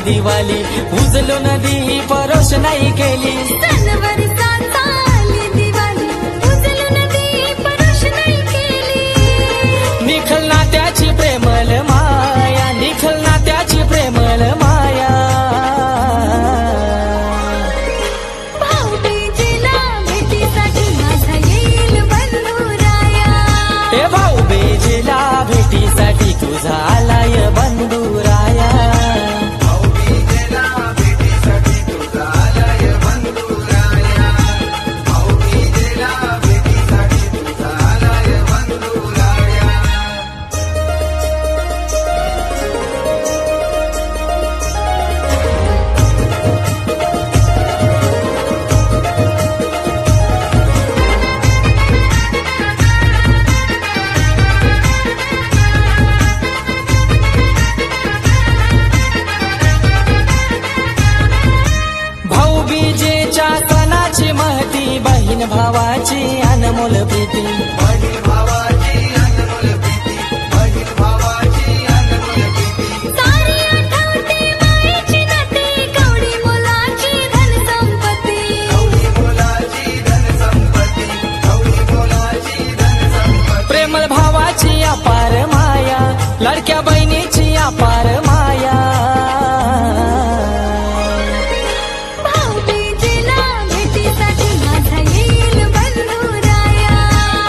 दिवाळी उजलून दीप रोषणाई केली सणवारी साथ आली दिवाळी उजलून दीप रोषणाई केली निखळ नात्याची प्रेमळ माया निखळ नात्याची प्रेमळ माया भाऊबीजेला भेटीसाठी माझा येईल बंधुराया हे भाऊबीजेला भेटीसाठी तुझा आलाय बंधुराया भाऊबीजेच्या सणाची महती बहीण भावाची अनमोल प्रीती बहीण भावाची अनमोल प्रीती बहीण भावाची अनमोल प्रीती सारी आठवते मायेची नाते कवडी मोलाची धन संपत्ती कवडी मोलाची धन संपत्ती कवडी मोलाची धन संपत्ती प्रेमळ भावाची अपार माया लाडक्या बहिणीची अपार माया भाऊबीजेला भेटीसाठी माझा येईल बंधुराया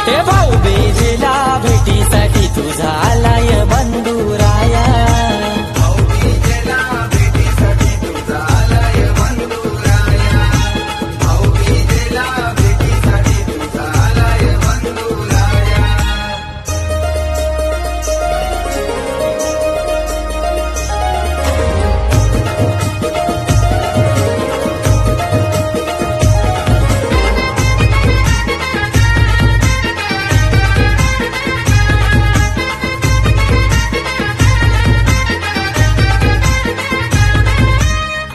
हे भाऊबीजेला भेटीसाठी तुझा आलाय बंधुराया भाऊबीजेला भेटीसाठी तुझा आलाय बंधुराया भाऊबीजेला भेटीसाठी तुझा आलाय बंधुराया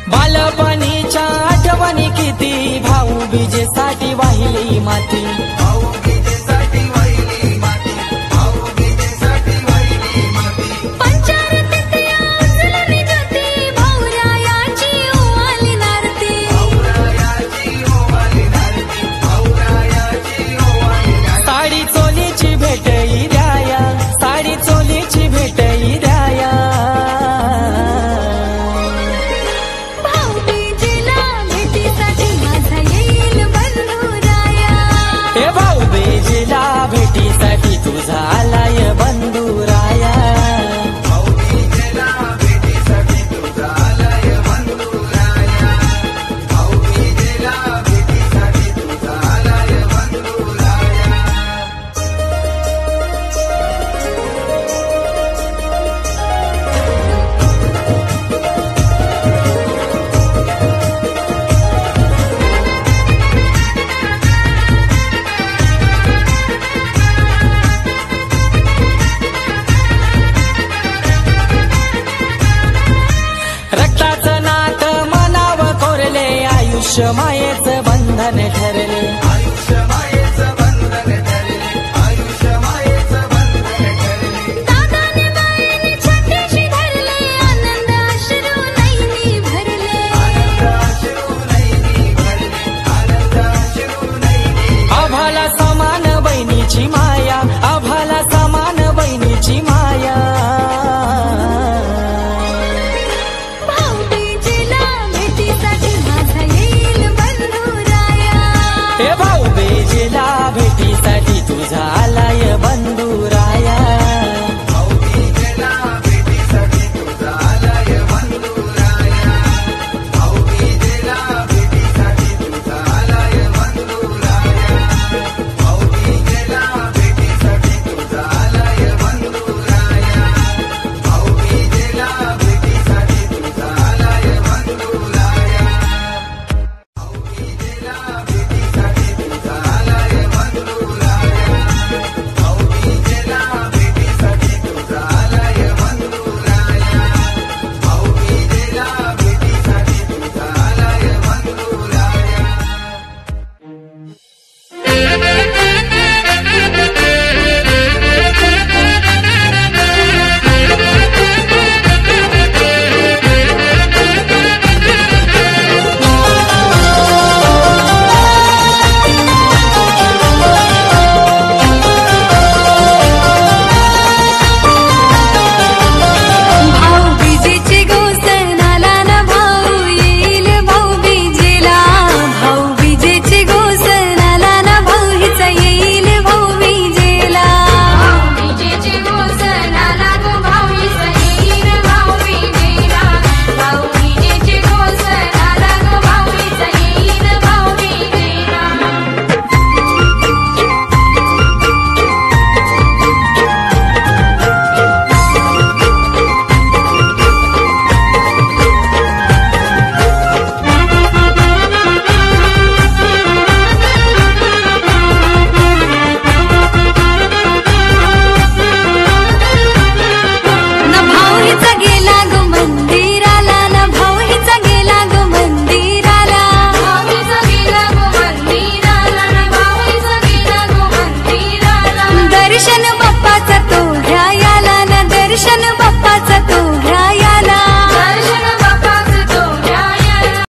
बालपणीच्या आठवणी किती भाऊबीजेसाठी वाहिली माती भाऊबीजेसाठी वाहिली माती भाऊबीजेसाठी वाहिली माती पंचारतीत उजलली ज्योती भाऊरायाची ओवाळी नारती भाऊरायाची ओवाळी नारती भाऊरायाची ओवाळी नारती साडी चोलीची भेटई द्याया साडी चोलीची भेटई द्याया भाऊबीजेला भेटीसाठी माझा येईल बंधुराया हे भाऊबीजेला भेटीसाठी तुझा आलाय बंधुराया भाऊबीजेला भेटीसाठी तुझा आलाय बंधुराया भाऊबीजेला भेटीसाठी तुझा आलाय बंधुराया रक्ताचं नातं मनावं कोरले आयुष्य मायेचं बंधन ठरले आयुष्य मायेचं बंधन ठरले आयुष्य मायेचं बंधन ठरले दादाने बाईने छातीशी धरले आनंद अश्रू नयनी भरले आनंद अश्रू नयनी भरले आनंद अश्रू नयनी आभाला